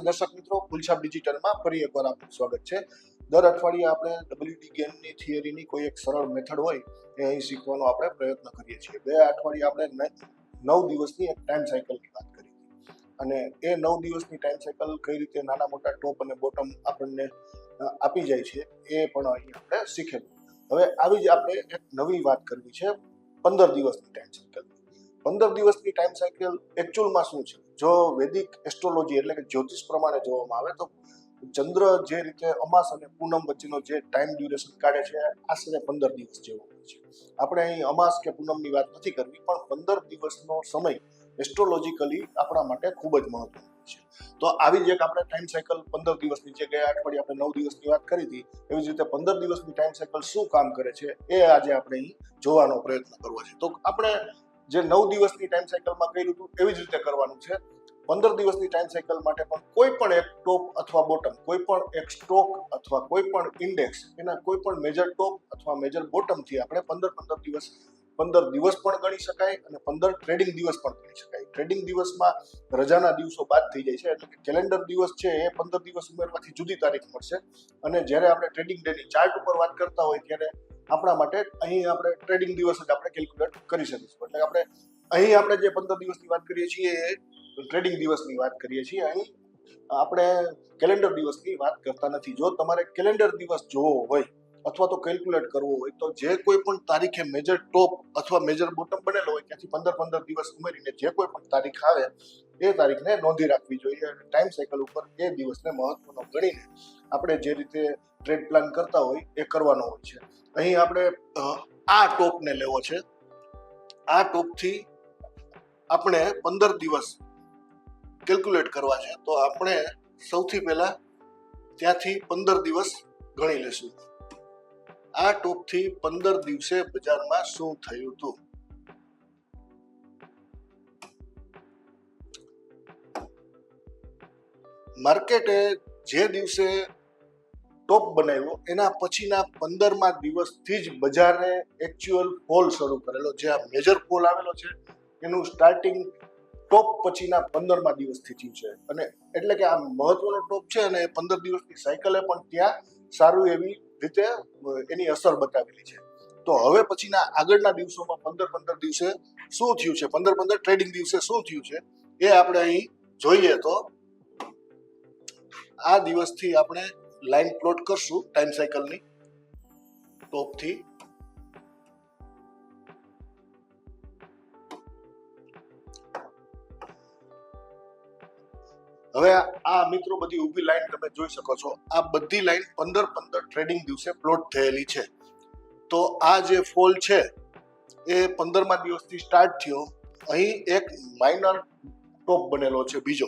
દર્શક મિત્રો, ફૂલછાપ ડિજિટલમાં ફરી એકવાર આપનું સ્વાગત છે। દર અઠવાડિયે આપણે WD ગેમની થિયરીની કોઈ એક સરળ મેથડ હોય એ અહીં શીખવાનો આપણે પ્રયત્ન કરીએ છીએ। ગયા અઠવાડિયે આપણે 9 દિવસની એક ટાઈમ સાયકલની વાત કરી અને એ 9 દિવસની ટાઈમ સાયકલ કઈ રીતે નાના મોટા ટોપ અને બોટમ આપણને આપી જાય છે એ પણ અહીં આપણે શીખેલું। હવે આવી જ આપણે એક નવી વાત કરવી છે 15 દિવસની ટાઈમ સાયકલ। 15 દિવસની ટાઈમ સાયકલ એકચ્યુઅલમાં શું છે? જો વૈદિક એસ્ટ્રોલોજી એટલે કે જ્યોતિષ પ્રમાણે જોવામાં આવે તો ચંદ્ર જે રીતે અમાસ અને પૂનમ વચ્ચેનો જે ટાઈમ ડ્યુરેશન કાઢે છે આશરે 15 દિવસ જેવો હોય છે। આપણે અહીં અમાસ કે પૂનમની વાત નથી કરવી, પણ 15 દિવસનો સમય એસ્ટ્રોલોજીકલી આપણા માટે ખૂબ જ મહત્વનો છે। તો આવી જ એક આપણે ટાઈમ સાયકલ 15 દિવસની જે ગયા અઠવાડિયે આપણે 9 દિવસની વાત કરી હતી, એવી જ રીતે 15 દિવસની ટાઈમ સાયકલ શું કામ કરે છે એ આજે આપણે અહીં જોવાનો પ્રયત્ન કરવો છે। તો આપણે જે 9 દિવસની ટાઈમ સાયકલમાં કર્યું હતું એવી જ રીતે કરવાનું છે। 15 દિવસની ટાઈમ સાયકલ માટે પણ કોઈ પણ એક ટોપ અથવા બોટમ, કોઈ પણ એક સ્ટોક અથવા કોઈ પણ ઇન્ડેક્સ, એના કોઈ પણ મેજર ટોપ અથવા મેજર બોટમથી આપણે 15 દિવસ પણ ગણી શકાય અને 15 ટ્રેડિંગ દિવસ પણ ગણી શકાય। ટ્રેડિંગ દિવસમાં રજાના દિવસો બાદ થઈ જાય છે, એટલે કે કેલેન્ડર દિવસ છે એ 15 દિવસ ઉમેરવાથી જુદી તારીખ મળશે અને જ્યારે આપણે ટ્રેડિંગ ડેની ચાર્ટ ઉપર વાત કરતા હોય ત્યારે આપણા માટે અહીં આપણે ટ્રેડિંગ દિવસ જ આપણે કેલ્ક્યુલેટ કરી શકીશું। એટલે આપણે અહીં આપણે જે 15 દિવસની વાત કરીએ છીએ એ ટ્રેડિંગ દિવસની વાત કરીએ છીએ, અહીં આપણે કેલેન્ડર દિવસની વાત કરતા નથી। જો તમારે કેલેન્ડર દિવસ જોવો હોય અથવા તો કેલ્ક્યુલેટ કરવો હોય તો જે કોઈ પણ તારીખે મેજર ટોપ અથવા મેજર બોટમ બનેલો હોય ત્યાંથી 15 દિવસ ઉમેરીને જે કોઈ પણ તારીખ આવે એ તારીખને નોંધી રાખવી જોઈએ અને ટાઈમ સાયકલ ઉપર એ દિવસને મહત્વનો ગણીને આપણે જે રીતે ટ્રેડ પ્લાન કરતા હોય એ કરવાનો હોય છે। અહીં આપણે આ ટોપને લેવો છે, આ ટોપથી આપણે 15 દિવસ કેલ્ક્યુલેટ કરવા છે, તો આપણે સૌથી પહેલા ત્યાંથી 15 દિવસ ગણી લેશું। આ ટોપથી 15 દિવસે બજારમાં શું થયું હતું? માર્કેટે જે દિવસે ટોપ બનાવ્યો એના પછીના 15મા દિવસથી જ બજારે એકચ્યુઅલ ફોલ શરૂ કરેલો। જે આ મેજર ફોલ આવેલો છે એનું સ્ટાર્ટિંગ ટોપ પછીના 15મા દિવસથી થયું છે અને એટલે કે આ મહત્વનો ટોપ છે અને 15 દિવસની સાયકલે પણ ત્યાં સારું એવી રીતે એની અસર બતાવેલી છે। તો હવે પછીના આગળના દિવસોમાં 15 દિવસે શું થયું છે, 15 ટ્રેડિંગ દિવસે શું થયું છે એ આપણે અહીં જોઈએ। તો આ દિવસથી આપણે લાઈન પ્લોટ કરશું ટાઈમ સાયકલની ટોપથી। હવે આ મિત્રો બધી ઊભી લાઈન તમે જોઈ શકો છો, આ બધી લાઈન 15 ટ્રેડિંગ દિવસે પ્લોટ થયેલી છે। તો આ જે ફોલ છે એ 15મા દિવસથી સ્ટાર્ટ થયો। અહીં એક માઇનર ટોપ બનેલો છે બીજો,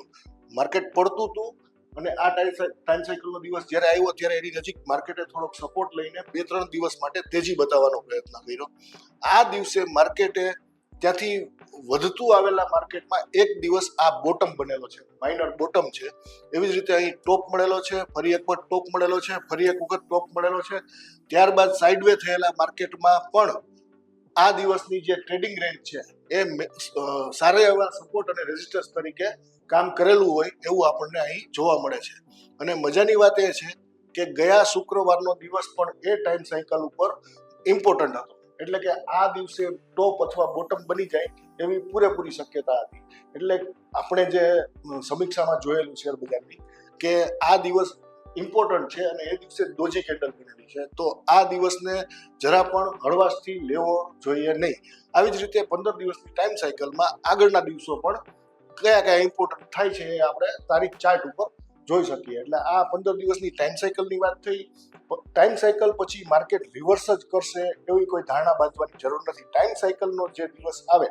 માર્કેટ પડતું હતું અને આ ટાઈમ સાયકલનો દિવસ જ્યારે આવ્યો ત્યારે એની નજીક માર્કેટે થોડોક સપોર્ટ લઈને 2-3 દિવસ માટે તેજી બતાવવાનો પ્રયત્ન કર્યો। આ દિવસે માર્કેટે ત્યાંથી વધતું આવેલા માર્કેટમાં એક દિવસ આ બોટમ બનેલો છે, માઇનર બોટમ છે। એવી જ રીતે અહીં ટોપ મળેલો છે, ફરી એક વખત ટોપ મળેલો છે, ફરી એક વખત ટોપ મળેલો છે। ત્યારબાદ સાઇડવે થયેલા માર્કેટમાં પણ આ દિવસની જે ટ્રેડિંગ રેન્જ છે એ સારા એવા સપોર્ટ અને રેઝિસ્ટન્સ તરીકે કામ કરેલું હોય એવું આપણને અહીં જોવા મળે છે। અને મજાની વાત એ છે કે ગયા શુક્રવારનો દિવસ પણ એ ટાઈમ સાયકલ ઉપર ઇમ્પોર્ટન્ટ હતો, એટલે કે આ દિવસે ટોપ અથવા બોટમ બની જાય એવી પૂરેપૂરી શક્યતા હતી। એટલે આપણે જે સમીક્ષામાં જોયેલું શેર બજારની કે આ દિવસ ઇમ્પોર્ટન્ટ છે અને એ દિવસે ડોજી કેન્ડલ બનેલી છે, તો આ દિવસને જરા પણ હળવાશથી લેવો જોઈએ નહીં। આવી જ રીતે 15 દિવસની ટાઈમ સાયકલમાં આગળના દિવસો પણ કયા ઇમ્પોર્ટન્ટ થાય છે એ આપણે તારીખ ચાર્ટ ઉપર જોઈ શકીએ। એટલે આ 15 દિવસની ટાઈમ સાયકલની વાત થઈ। ટાઈમ સાયકલ પછી માર્કેટ રિવર્સ જ કરશે એવી કોઈ ધારણા બાંધવાની જરૂર નથી। ટાઈમ સાયકલનો જે દિવસ આવે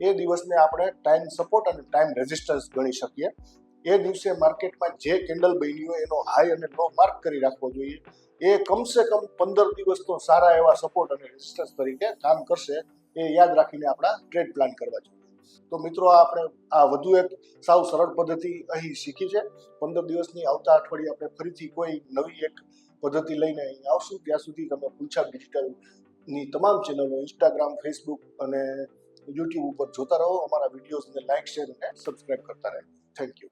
એ દિવસને આપણે ટાઈમ સપોર્ટ અને ટાઈમ રેઝિસ્ટન્સ ગણી શકીએ। એ દિવસે માર્કેટમાં જે કેન્ડલ બની હોય એનો હાઈ અને લો માર્ક કરી રાખવો જોઈએ। એ કમસે કમ 15 દિવસ તો સારા એવા સપોર્ટ અને રેઝિસ્ટન્સ તરીકે કામ કરશે, એ યાદ રાખીને આપણા ટ્રેડ પ્લાન કરવા જોઈએ। તો મિત્રો આપણે આ વધુ એક સાવ સરળ પદ્ધતિ અહીં શીખી છે। 15 દિવસની આવતા અઠવાડિયે આપણે ફરીથી કોઈ નવી એક પદ્ધતિ લઈને અહીં આવશું। ત્યાં સુધી તમે ફૂલછાપ ડિજિટલની તમામ ચેનલો ઇન્સ્ટાગ્રામ, ફેસબુક અને યુટ્યુબ ઉપર જોતા રહો। અમારા વિડીયોઝને લાઇક, શેર અને સબસ્ક્રાઇબ કરતા રહો। Thank you.